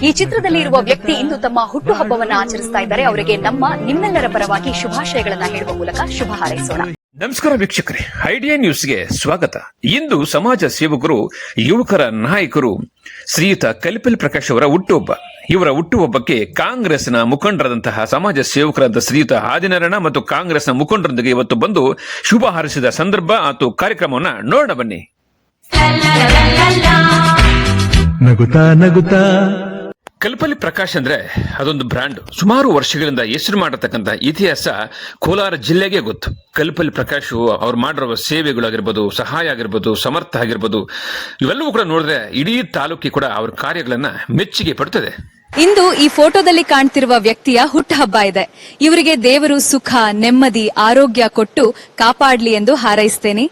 ಈ ಚಿತ್ರದಲ್ಲಿ ಇರುವ ವ್ಯಕ್ತಿ ಇಂದು ತಮ್ಮ ಹುಟ್ಟುಹಬ್ಬವನ್ನು ಆಚರಿಸ್ತಾ ಇದ್ದಾರೆ. ಅವರಿಗೆ ನಿಮ್ಮೆಲ್ಲರ ಪರವಾಗಿ ಶುಭಾಶಯಗಳನ್ನ ಹೇಳುವ ಮೂಲಕ ಶುಭ ಹಾರೈಸೋಣ. ನಮಸ್ಕಾರ ವೀಕ್ಷಕರೇ, ಐಡಿಯಾ ನ್ಯೂಸ್ಗೆ ಸ್ವಾಗತ. ಇಂದು ಸಮಾಜ ಸೇವಕರು, ಯುವಕರ ನಾಯಕರು ಶ್ರೀಯುತ ಕಲ್ಪಲ್ ಪ್ರಕಾಶ್ ಅವರ ಹುಟ್ಟುಹಬ್ಬ. ಇವರ ಹುಟ್ಟುಹಬ್ಬಕ್ಕೆ ಕಾಂಗ್ರೆಸ್ನ ಮುಖಂಡರಾದಂತಹ ಸಮಾಜ ಸೇವಕರಾದ ಶ್ರೀಯುತ ಆದಿನಾರಾಯಣ ಮತ್ತು ಕಾಂಗ್ರೆಸ್ನ ಮುಖಂಡರೊಂದಿಗೆ ಇವತ್ತು ಬಂದು ಶುಭ ಹಾರೈಸಿದ ಸಂದರ್ಭ ಮತ್ತು ಕಾರ್ಯಕ್ರಮವನ್ನು ನೋಡೋಣ ಬನ್ನಿ. ನಗುತ್ತಾ ನಗುತ್ತಾ ಕಲ್ಪಲ್ ಪ್ರಕಾಶ್ ಅಂದ್ರೆ ಅದೊಂದು ಬ್ರ್ಯಾಂಡ್. ಸುಮಾರು ವರ್ಷಗಳಿಂದ ಹೆಸರು ಮಾಡತಕ್ಕಂಥ ಇತಿಹಾಸ ಕೋಲಾರ ಜಿಲ್ಲೆಗೆ ಗೊತ್ತು. ಕಲ್ಪಲ್ ಪ್ರಕಾಶ್ ಅವ್ರು ಮಾಡಿರುವ ಸೇವೆಗಳಾಗಿರ್ಬೋದು, ಸಹಾಯ ಆಗಿರ್ಬೋದು, ಸಮರ್ಥ ಆಗಿರ್ಬೋದು, ಇವೆಲ್ಲವೂ ಕೂಡ ನೋಡಿದ್ರೆ ಇಡೀ ತಾಲೂಕಿಗೆ ಕೂಡ ಅವ್ರ ಕಾರ್ಯಗಳನ್ನ ಮೆಚ್ಚುಗೆ ಪಡುತ್ತದೆ. ಇಂದು ಈ ಫೋಟೋದಲ್ಲಿ ಕಾಣ್ತಿರುವ ವ್ಯಕ್ತಿಯ ಹುಟ್ಟುಹಬ್ಬ ಇದೆ. ಇವರಿಗೆ ದೇವರು ಸುಖ, ನೆಮ್ಮದಿ, ಆರೋಗ್ಯ ಕೊಟ್ಟು ಕಾಪಾಡ್ಲಿ ಎಂದು ಹಾರೈಸ್ತೇನೆ.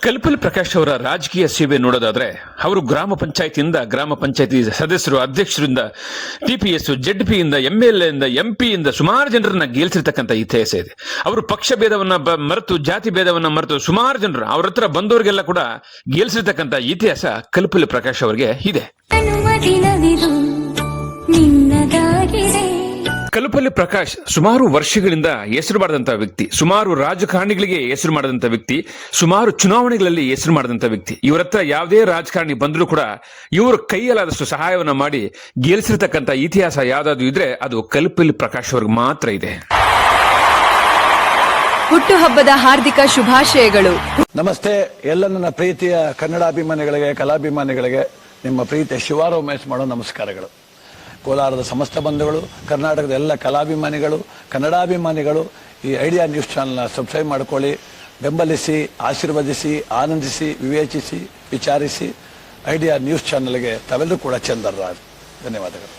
ಕಲ್ಪಲ್ ಪ್ರಕಾಶ್ ಅವರ ರಾಜಕೀಯ ಸೇವೆ ನೋಡೋದಾದ್ರೆ ಅವರು ಗ್ರಾಮ ಪಂಚಾಯತಿಯಿಂದ, ಗ್ರಾಮ ಪಂಚಾಯತಿ ಸದಸ್ಯರು, ಅಧ್ಯಕ್ಷರಿಂದ, ಟಿಪಿಎಸ್, ಜೆಡ್ಪಿ ಇಂದ, ಎಂಎಲ್ಎ ಇಂದ, ಎಂಪಿ ಇಂದ ಸುಮಾರು ಜನರನ್ನ ಗೆಲ್ಸಿರ್ತಕ್ಕಂಥ ಇತಿಹಾಸ ಇದೆ. ಅವರು ಪಕ್ಷ ಭೇದವನ್ನ ಮರೆತು, ಜಾತಿ ಭೇದವನ್ನ ಮರೆತು ಸುಮಾರು ಜನರು ಅವ್ರ ಹತ್ರ ಬಂದವರಿಗೆಲ್ಲ ಕೂಡ ಗೆಲ್ಸಿರ್ತಕ್ಕಂಥ ಇತಿಹಾಸ ಕಲ್ಪಲ್ ಪ್ರಕಾಶ್ ಅವರಿಗೆ ಇದೆ. ಕಲ್ಪಲ್ ಪ್ರಕಾಶ್ ಸುಮಾರು ವರ್ಷಗಳಿಂದ ಹೆಸರು ಮಾಡಿದಂತಹ ವ್ಯಕ್ತಿ, ಸುಮಾರು ರಾಜಕಾರಣಿಗಳಿಗೆ ಹೆಸರು ಮಾಡಿದಂಥ ವ್ಯಕ್ತಿ, ಸುಮಾರು ಚುನಾವಣೆಗಳಲ್ಲಿ ಹೆಸರು ಮಾಡಿದಂಥ ವ್ಯಕ್ತಿ. ಇವರ ಹತ್ರ ಯಾವುದೇ ರಾಜಕಾರಣಿ ಬಂದರೂ ಕೂಡ ಇವರು ಕೈಯಲ್ಲಾದಷ್ಟು ಸಹಾಯವನ್ನ ಮಾಡಿ ಗೆಲ್ಲಿಸಿರ್ತಕ್ಕಂಥ ಇತಿಹಾಸ ಯಾವ್ದಾದ್ರು ಇದ್ರೆ ಅದು ಕಲ್ಪಲ್ ಪ್ರಕಾಶ್ ಅವ್ರಿಗೆ ಮಾತ್ರ ಇದೆ. ಹುಟ್ಟುಹಬ್ಬದ ಹಾರ್ದಿಕ ಶುಭಾಶಯಗಳು. ನಮಸ್ತೆ ಎಲ್ಲ ನನ್ನ ಪ್ರೀತಿಯ ಕನ್ನಡಾಭಿಮಾನಿಗಳಿಗೆ, ಕಲಾಭಿಮಾನಿಗಳಿಗೆ ನಿಮ್ಮ ಪ್ರೀತಿಯ ಶಿವಾರೋಮೇಶ್ ಮಾಡೋ ನಮಸ್ಕಾರಗಳು. ಕೋಲಾರದ ಸಮಸ್ತ ಬಂಧುಗಳು, ಕರ್ನಾಟಕದ ಎಲ್ಲ ಕಲಾಭಿಮಾನಿಗಳು, ಕನ್ನಡಾಭಿಮಾನಿಗಳು ಈ ಐಡಿಯಾ ನ್ಯೂಸ್ ಚಾನಲ್ನ ಸಬ್ಸ್ಕ್ರೈಬ್ ಮಾಡ್ಕೊಳ್ಳಿ, ಬೆಂಬಲಿಸಿ, ಆಶೀರ್ವದಿಸಿ, ಆನಂದಿಸಿ, ವಿವೇಚಿಸಿ, ವಿಚಾರಿಸಿ. ಐಡಿಯಾ ನ್ಯೂಸ್ ಚಾನಲ್ಗೆ ತಾವೆಲ್ಲರೂ ಕೂಡ ಚಂದರ್ರಾಜ್. ಧನ್ಯವಾದಗಳು.